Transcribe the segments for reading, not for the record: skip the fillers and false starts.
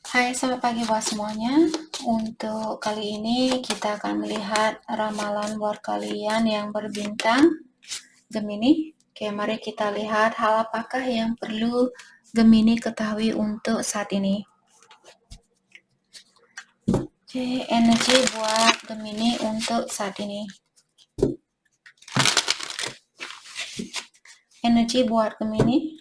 Hai, selamat pagi buat semuanya. Untuk kali ini kita akan melihat ramalan buat kalian yang berbintang Gemini. Oke, mari kita lihat hal apakah yang perlu Gemini ketahui untuk saat ini. Oke, energi buat Gemini untuk saat ini. Energi buat Gemini.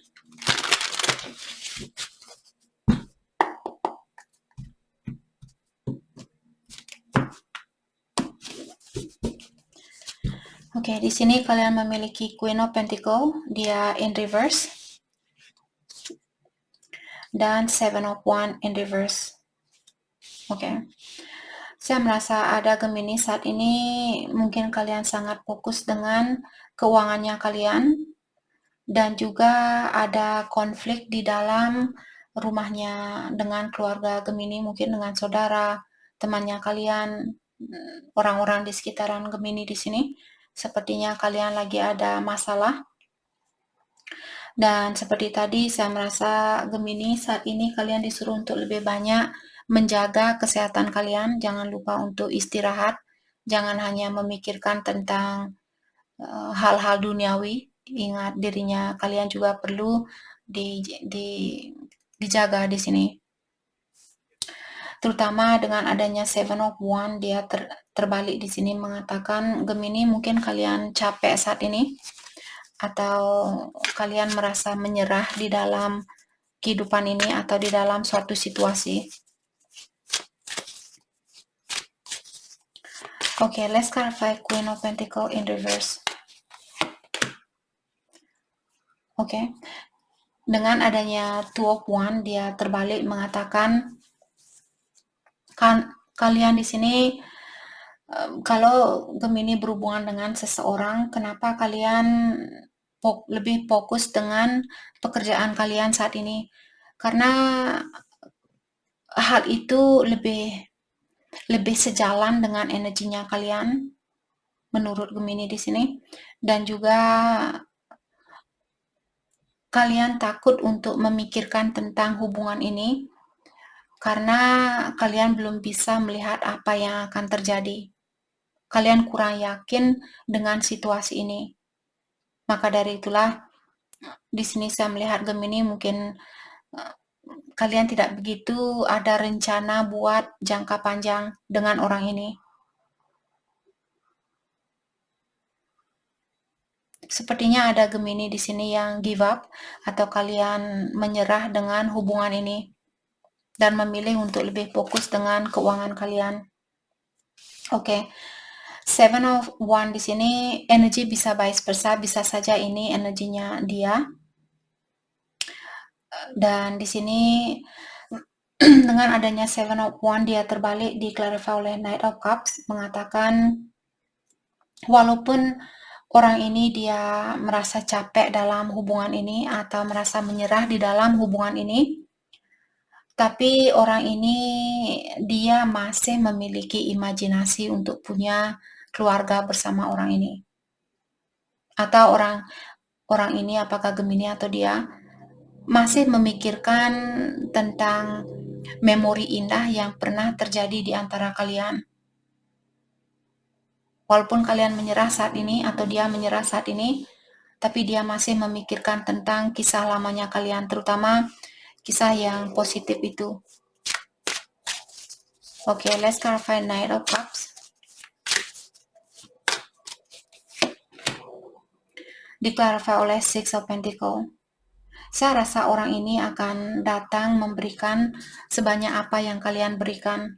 Oke, di sini kalian memiliki Queen of Pentacle, dia in reverse, dan Seven of Wands in reverse. Oke. Saya merasa ada Gemini saat ini mungkin kalian sangat fokus dengan keuangannya kalian dan juga ada konflik di dalam rumahnya dengan keluarga Gemini, mungkin dengan saudara, temannya kalian, orang-orang di sekitaran Gemini di sini. Sepertinya kalian lagi ada masalah. Dan seperti tadi saya merasa Gemini saat ini kalian disuruh untuk lebih banyak menjaga kesehatan kalian, jangan lupa untuk istirahat, jangan hanya memikirkan tentang hal-hal duniawi, ingat dirinya kalian juga perlu dijaga di sini. Terutama dengan adanya Seven of Wands, dia terbalik di sini mengatakan Gemini mungkin kalian capek saat ini atau kalian merasa menyerah di dalam kehidupan ini atau di dalam suatu situasi. Oke, let's clarify Queen of Pentacle in reverse. Oke. Dengan adanya Two of Wands, dia terbalik mengatakan kalian di sini kalau Gemini berhubungan dengan seseorang, kenapa kalian lebih fokus dengan pekerjaan kalian saat ini? Karena hal itu lebih sejalan dengan energinya kalian menurut Gemini di sini, dan juga kalian takut untuk memikirkan tentang hubungan ini karena kalian belum bisa melihat apa yang akan terjadi. Kalian kurang yakin dengan situasi ini. Maka dari itulah di sini saya melihat Gemini mungkin kalian tidak begitu ada rencana buat jangka panjang dengan orang ini. Sepertinya ada Gemini di sini yang give up atau kalian menyerah dengan hubungan ini dan memilih untuk lebih fokus dengan keuangan kalian. Oke. Seven of Wands di sini energi bisa vice versa, bisa saja ini energinya dia. Dan di sini dengan adanya Seven of Wands dia terbalik di-clarify oleh Knight of Cups mengatakan walaupun orang ini dia merasa capek dalam hubungan ini atau merasa menyerah di dalam hubungan ini, tapi orang ini dia masih memiliki imajinasi untuk punya keluarga bersama orang ini. Atau orang ini apakah Gemini atau dia masih memikirkan tentang memori indah yang pernah terjadi di antara kalian. Walaupun kalian menyerah saat ini atau dia menyerah saat ini, tapi dia masih memikirkan tentang kisah lamanya kalian, terutama kisah yang positif itu. Oke, let's clarify Knight of Cups. Di-clarify oleh Six of Pentacles. Saya rasa orang ini akan datang memberikan sebanyak apa yang kalian berikan.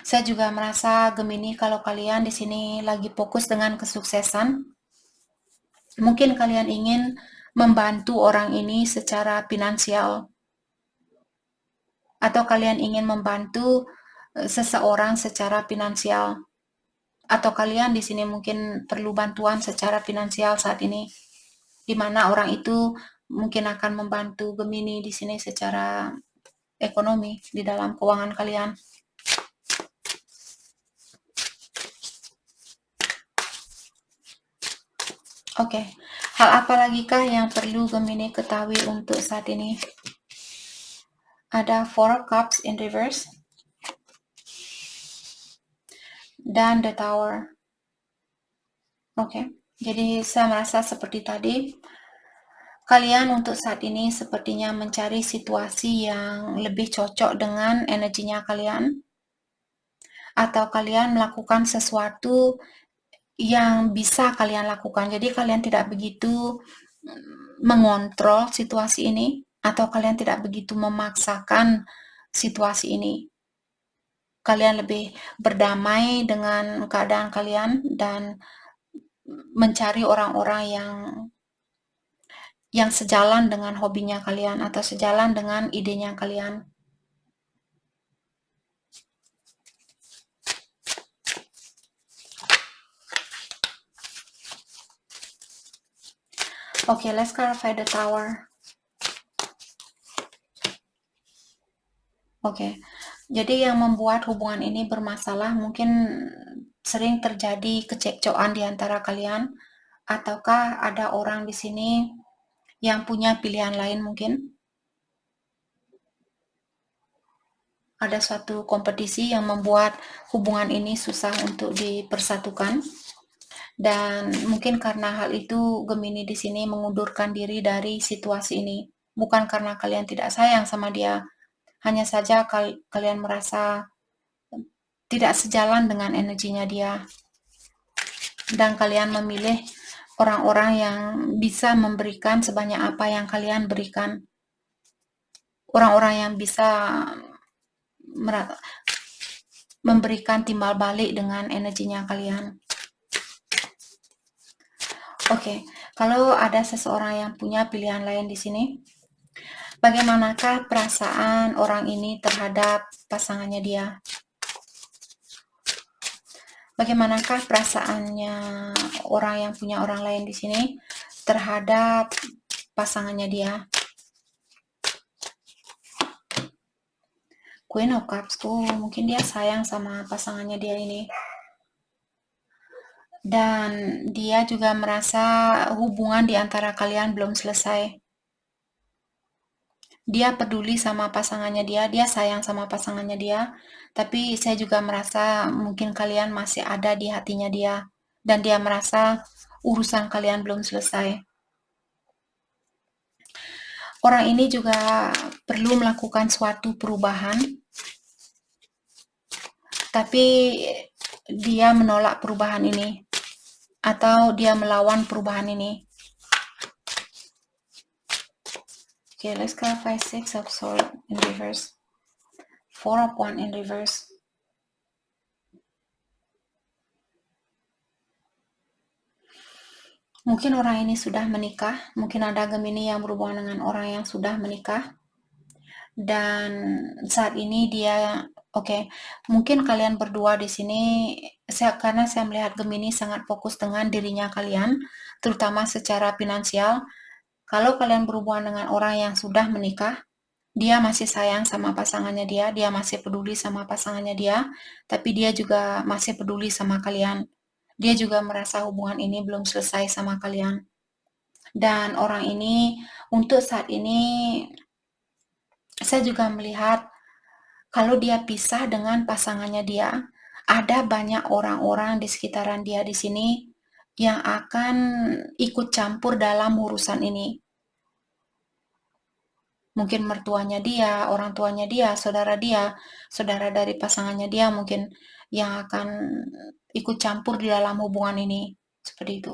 Saya juga merasa Gemini kalau kalian di sini lagi fokus dengan kesuksesan. Mungkin kalian ingin membantu orang ini secara finansial. Atau kalian ingin membantu seseorang secara finansial. Atau kalian di sini mungkin perlu bantuan secara finansial saat ini. Di mana orang itu mungkin akan membantu Gemini di sini secara ekonomi di dalam keuangan kalian. Oke, Hal apa lagi kah yang perlu Gemini ketahui untuk saat ini? Ada Four of Cups in reverse dan The Tower. Oke, jadi saya merasa seperti tadi, kalian untuk saat ini sepertinya mencari situasi yang lebih cocok dengan energinya kalian, atau kalian melakukan sesuatu yang bisa kalian lakukan. Jadi kalian tidak begitu mengontrol situasi ini, atau kalian tidak begitu memaksakan situasi ini. Kalian lebih berdamai dengan keadaan kalian dan mencari orang-orang yang sejalan dengan hobinya kalian atau sejalan dengan idenya kalian. Okay, let's clarify the Tower. Oke, jadi yang membuat hubungan ini bermasalah mungkin sering terjadi kecekcokan di antara kalian, ataukah ada orang di sini yang punya pilihan lain mungkin? Ada suatu kompetisi yang membuat hubungan ini susah untuk dipersatukan. Dan mungkin karena hal itu Gemini di sini mengundurkan diri dari situasi ini. Bukan karena kalian tidak sayang sama dia, hanya saja kalian merasa tidak sejalan dengan energinya dia. Dan kalian memilih orang-orang yang bisa memberikan sebanyak apa yang kalian berikan. Orang-orang yang bisa memberikan timbal balik dengan energinya kalian. Oke, kalau ada seseorang yang punya pilihan lain di sini, bagaimanakah perasaan orang ini terhadap pasangannya dia? Bagaimanakah perasaannya orang yang punya orang lain di sini terhadap pasangannya dia? Queen of Cups, mungkin dia sayang sama pasangannya dia ini. Dan dia juga merasa hubungan di antara kalian belum selesai. Dia peduli sama pasangannya dia sayang sama pasangannya dia, tapi saya juga merasa mungkin kalian masih ada di hatinya dia, dan dia merasa urusan kalian belum selesai. Orang ini juga perlu melakukan suatu perubahan, tapi dia menolak perubahan ini, atau dia melawan perubahan ini. Okay, let's clarify Six of Swords in reverse, Four of Wands in reverse. Mungkin orang ini sudah menikah, mungkin ada Gemini yang berhubungan dengan orang yang sudah menikah, dan saat ini dia mungkin kalian berdua di sini, karena saya melihat Gemini sangat fokus dengan dirinya kalian, terutama secara finansial. Kalau kalian berhubungan dengan orang yang sudah menikah, dia masih sayang sama pasangannya dia masih peduli sama pasangannya dia, tapi dia juga masih peduli sama kalian. Dia juga merasa hubungan ini belum selesai sama kalian. Dan orang ini untuk saat ini saya juga melihat kalau dia pisah dengan pasangannya dia, ada banyak orang-orang di sekitaran dia di sini yang akan ikut campur dalam urusan ini. Mungkin mertuanya dia, orang tuanya dia, saudara dari pasangannya dia mungkin yang akan ikut campur di dalam hubungan ini. Seperti itu.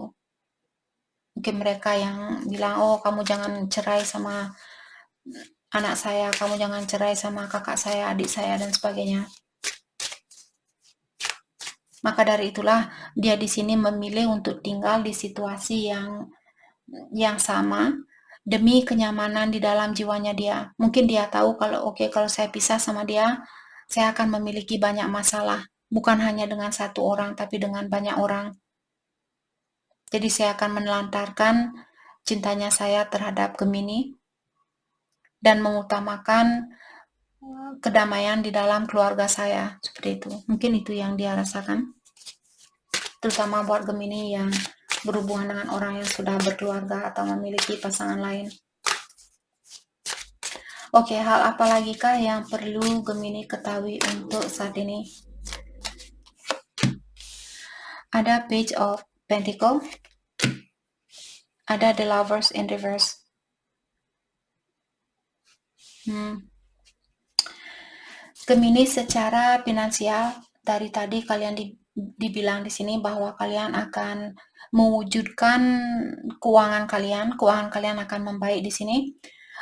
Mungkin mereka yang bilang, oh kamu jangan cerai sama anak saya, kamu jangan cerai sama kakak saya, adik saya, dan sebagainya. Maka dari itulah dia di sini memilih untuk tinggal di situasi yang sama demi kenyamanan di dalam jiwanya dia. Mungkin dia tahu kalau kalau saya pisah sama dia, saya akan memiliki banyak masalah, bukan hanya dengan satu orang tapi dengan banyak orang. Jadi saya akan menelantarkan cintanya saya terhadap Gemini dan mengutamakan kedamaian di dalam keluarga saya, seperti itu. Mungkin itu yang dia rasakan, terutama buat Gemini yang berhubungan dengan orang yang sudah berkeluarga atau memiliki pasangan lain. Oke, hal apa lagi kah yang perlu Gemini ketahui untuk saat ini? Ada Page of Pentacle, ada The Lovers in Reverse. Gemini secara finansial, dari tadi kalian dibilang di sini bahwa kalian akan mewujudkan keuangan kalian akan membaik di sini.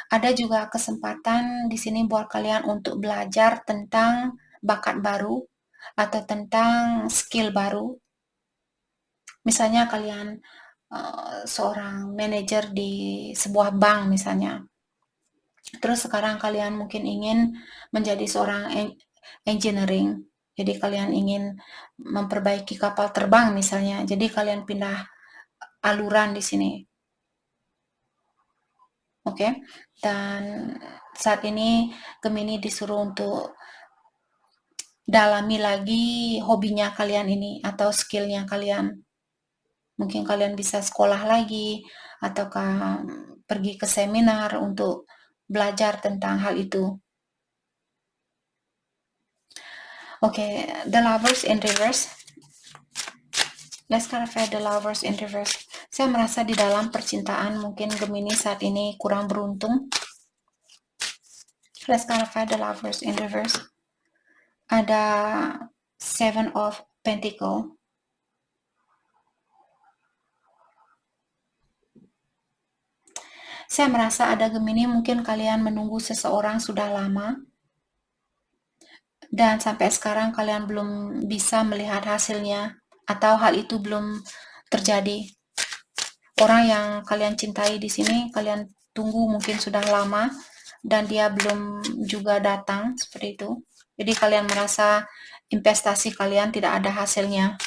Ada juga kesempatan di sini buat kalian untuk belajar tentang bakat baru atau tentang skill baru. Misalnya kalian seorang manajer di sebuah bank misalnya. Terus sekarang kalian mungkin ingin menjadi seorang engineering. Jadi kalian ingin memperbaiki kapal terbang misalnya. Jadi kalian pindah aluran di sini. Oke. Dan saat ini Gemini disuruh untuk dalami lagi hobinya kalian ini atau skillnya kalian. Mungkin kalian bisa sekolah lagi ataukah pergi ke seminar untuk belajar tentang hal itu. Oke, The Lovers in Reverse. Let's clarify The Lovers in Reverse. Saya merasa di dalam percintaan mungkin Gemini saat ini kurang beruntung. Let's clarify The Lovers in Reverse. Ada Seven of Pentacle. Saya merasa ada Gemini mungkin kalian menunggu seseorang sudah lama dan sampai sekarang kalian belum bisa melihat hasilnya atau hal itu belum terjadi. Orang yang kalian cintai di sini kalian tunggu mungkin sudah lama dan dia belum juga datang seperti itu. Jadi kalian merasa investasi kalian tidak ada hasilnya.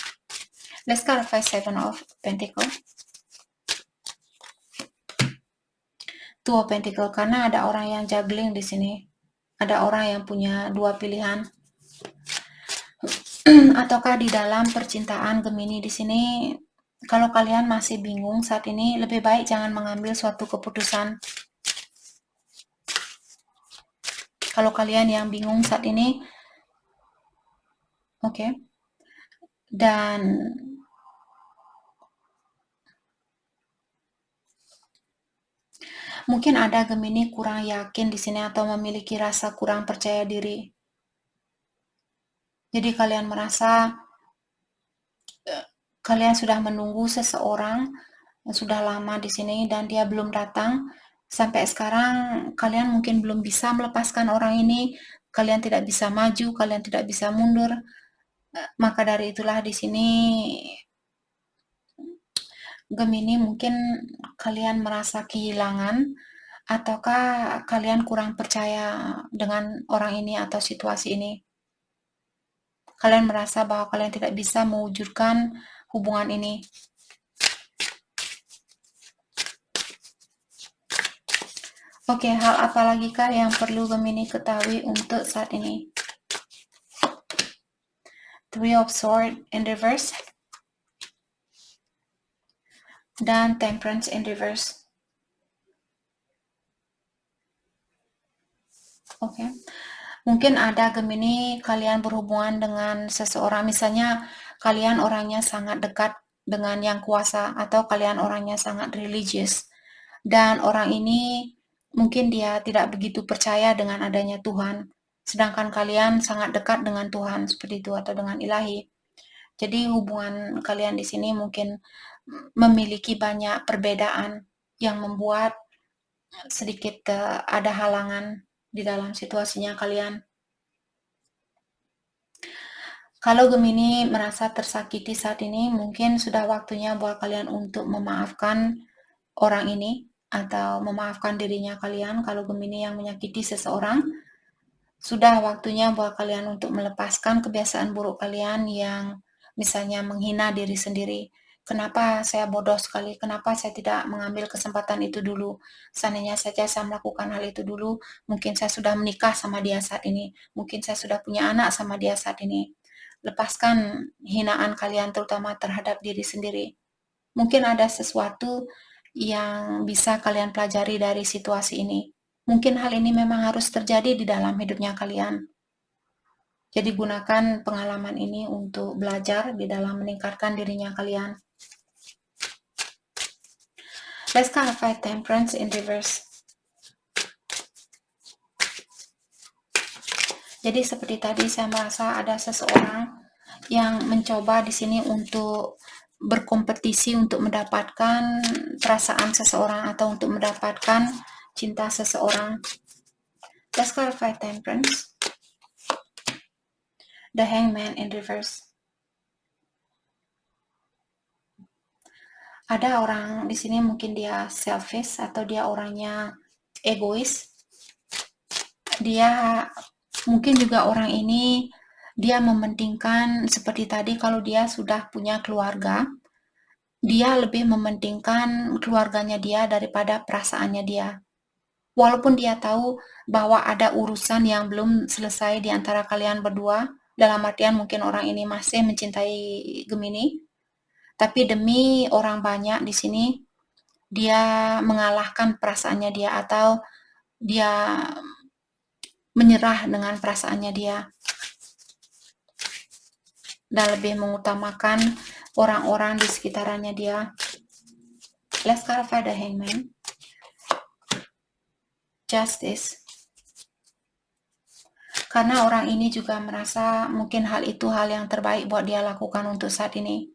Let's clarify Seven of Pentacle. Two of Pentacle, karena ada orang yang juggling di sini. Ada orang yang punya dua pilihan. Ataukah di dalam percintaan Gemini di sini, kalau kalian masih bingung saat ini, lebih baik jangan mengambil suatu keputusan. Kalau kalian yang bingung saat ini, oke. Dan mungkin ada Gemini kurang yakin di sini atau memiliki rasa kurang percaya diri. Jadi kalian merasa kalian sudah menunggu seseorang yang sudah lama di sini dan dia belum datang. Sampai sekarang kalian mungkin belum bisa melepaskan orang ini. Kalian tidak bisa maju, kalian tidak bisa mundur. Maka dari itulah di sini Gemini mungkin kalian merasa kehilangan ataukah kalian kurang percaya dengan orang ini atau situasi ini. Kalian merasa bahwa kalian tidak bisa mewujudkan hubungan ini. Oke, hal apa lagi kah yang perlu Gemini ketahui untuk saat ini? Three of Swords in Reverse dan Temperance in Reverse. Oke. Mungkin ada Gemini kalian berhubungan dengan seseorang, misalnya kalian orangnya sangat dekat dengan yang kuasa atau kalian orangnya sangat religius dan orang ini mungkin dia tidak begitu percaya dengan adanya Tuhan, sedangkan kalian sangat dekat dengan Tuhan seperti itu atau dengan Ilahi. Jadi hubungan kalian di sini mungkin memiliki banyak perbedaan yang membuat sedikit ada halangan di dalam situasinya kalian. Kalau Gemini merasa tersakiti saat ini, mungkin sudah waktunya buat kalian untuk memaafkan orang ini atau memaafkan dirinya kalian. Kalau Gemini yang menyakiti seseorang, sudah waktunya buat kalian untuk melepaskan kebiasaan buruk kalian yang misalnya menghina diri sendiri. Kenapa saya bodoh sekali? Kenapa saya tidak mengambil kesempatan itu dulu? Seandainya saja saya melakukan hal itu dulu, mungkin saya sudah menikah sama dia saat ini. Mungkin saya sudah punya anak sama dia saat ini. Lepaskan hinaan kalian terutama terhadap diri sendiri. Mungkin ada sesuatu yang bisa kalian pelajari dari situasi ini. Mungkin hal ini memang harus terjadi di dalam hidupnya kalian. Jadi gunakan pengalaman ini untuk belajar di dalam meningkatkan dirinya kalian. Let's clarify temperance in reverse. Jadi seperti tadi saya merasa ada seseorang yang mencoba di sini untuk berkompetisi untuk mendapatkan perasaan seseorang atau untuk mendapatkan cinta seseorang. Let's clarify temperance. The Hangman in reverse. Ada orang di sini mungkin dia selfish atau dia orangnya egois. Dia mungkin juga orang ini dia mementingkan seperti tadi kalau dia sudah punya keluarga, dia lebih mementingkan keluarganya dia daripada perasaannya dia. Walaupun dia tahu bahwa ada urusan yang belum selesai di antara kalian berdua, dalam artian mungkin orang ini masih mencintai Gemini, tapi demi orang banyak di sini, dia mengalahkan perasaannya dia atau dia menyerah dengan perasaannya dia dan lebih mengutamakan orang-orang di sekitarannya dia. Let's clarify the Hangman. Justice. Karena orang ini juga merasa mungkin hal itu hal yang terbaik buat dia lakukan untuk saat ini.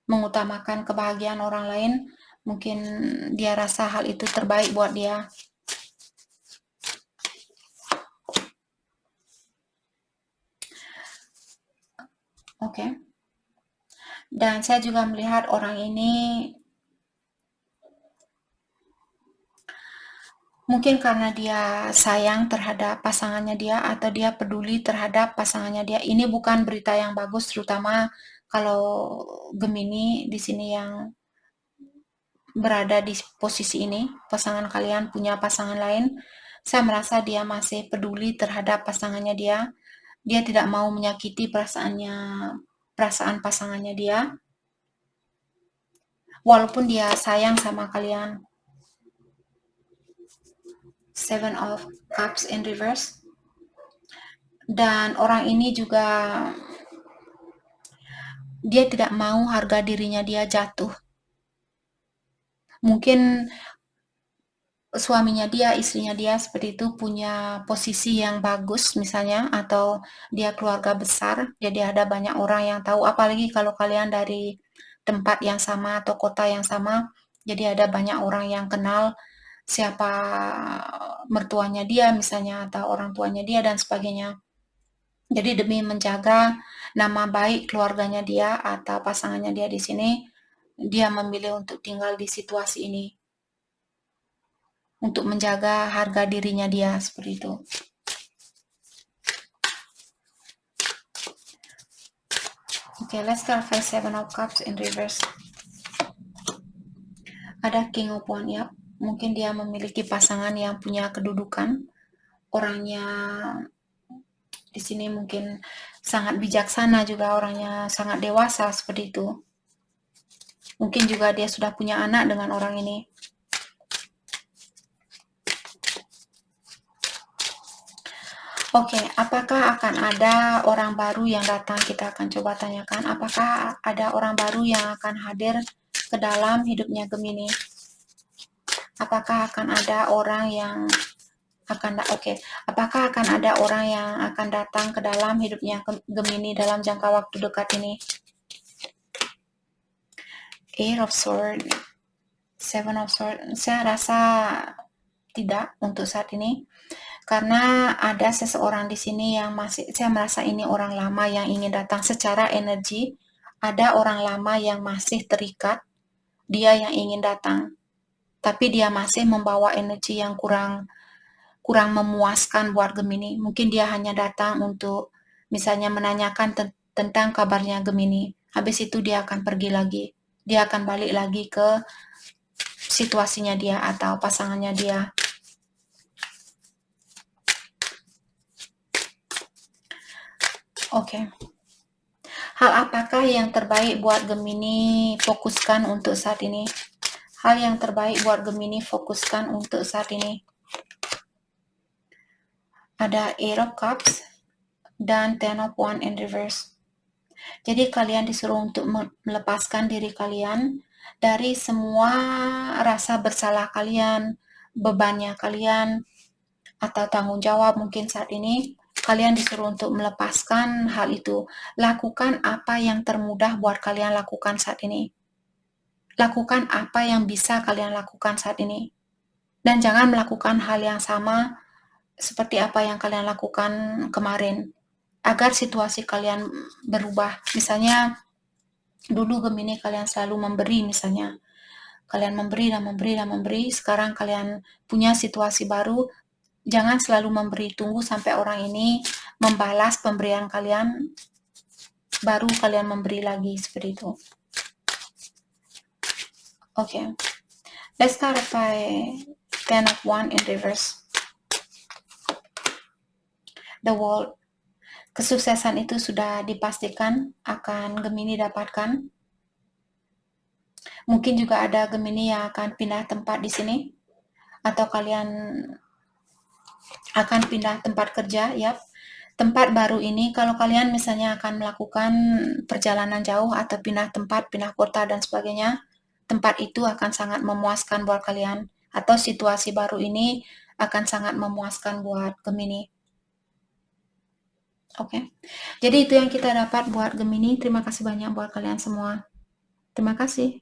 Mengutamakan kebahagiaan orang lain, mungkin dia rasa hal itu terbaik buat dia. Oke. Dan saya juga melihat orang ini mungkin karena dia sayang terhadap pasangannya dia atau dia peduli terhadap pasangannya dia. Ini bukan berita yang bagus, terutama kalau Gemini di sini yang berada di posisi ini, pasangan kalian punya pasangan lain. Saya merasa dia masih peduli terhadap pasangannya dia. Dia tidak mau menyakiti perasaan pasangannya dia. Walaupun dia sayang sama kalian. Seven of Cups in reverse. Dan orang ini juga dia tidak mau harga dirinya dia jatuh. Mungkin suaminya dia, istrinya dia seperti itu punya posisi yang bagus misalnya, atau dia keluarga besar, jadi ada banyak orang yang tahu, apalagi kalau kalian dari tempat yang sama atau kota yang sama, jadi ada banyak orang yang kenal siapa mertuanya dia misalnya, atau orang tuanya dia dan sebagainya. Jadi demi menjaga nama baik keluarganya dia atau pasangannya dia di sini, dia memilih untuk tinggal di situasi ini. Untuk menjaga harga dirinya dia seperti itu. Okay, let's clarify Seven of Cups in reverse. Ada King of Wands, ya. Mungkin dia memiliki pasangan yang punya kedudukan. Orangnya di sini mungkin sangat bijaksana juga, orangnya sangat dewasa seperti itu. Mungkin juga dia sudah punya anak dengan orang ini. Oke, apakah akan ada orang baru yang datang? Kita akan coba tanyakan, apakah ada orang baru yang akan hadir ke dalam hidupnya Gemini? Apakah akan ada orang yang apakah akan ada orang yang akan datang ke dalam hidupnya Gemini dalam jangka waktu dekat ini? Eight of Swords, Seven of Swords. Saya rasa tidak untuk saat ini. Karena ada seseorang di sini yang saya merasa ini orang lama yang ingin datang secara energi. Ada orang lama yang masih terikat, dia yang ingin datang. Tapi dia masih membawa energi yang kurang memuaskan buat Gemini. Mungkin dia hanya datang untuk misalnya menanyakan tentang kabarnya Gemini. Habis itu dia akan pergi lagi. Dia akan balik lagi ke situasinya dia atau pasangannya dia. Oke. Hal apakah yang terbaik buat Gemini fokuskan untuk saat ini? Hal yang terbaik buat Gemini fokuskan untuk saat ini. Ada Eight of Cups dan Ten of Wands in reverse. Jadi kalian disuruh untuk melepaskan diri kalian dari semua rasa bersalah kalian, bebannya kalian, atau tanggung jawab mungkin saat ini. Kalian disuruh untuk melepaskan hal itu. Lakukan apa yang termudah buat kalian lakukan saat ini. Lakukan apa yang bisa kalian lakukan saat ini. Dan jangan melakukan hal yang sama seperti apa yang kalian lakukan kemarin. Agar situasi kalian berubah. Misalnya, dulu Gemini kalian selalu memberi misalnya. Kalian memberi dan memberi dan memberi. Sekarang kalian punya situasi baru. Jangan selalu memberi. Tunggu sampai orang ini membalas pemberian kalian. Baru kalian memberi lagi seperti itu. Okay. Let's clarify Ten of Wands in reverse. The World. Kesuksesan itu sudah dipastikan akan Gemini dapatkan. Mungkin juga ada Gemini yang akan pindah tempat di sini. Atau kalian akan pindah tempat kerja, ya. Tempat baru ini, kalau kalian misalnya akan melakukan perjalanan jauh atau pindah tempat, pindah kota dan sebagainya, tempat itu akan sangat memuaskan buat kalian. Atau situasi baru ini akan sangat memuaskan buat Gemini. Oke. Jadi itu yang kita dapat buat Gemini. Terima kasih banyak buat kalian semua. Terima kasih.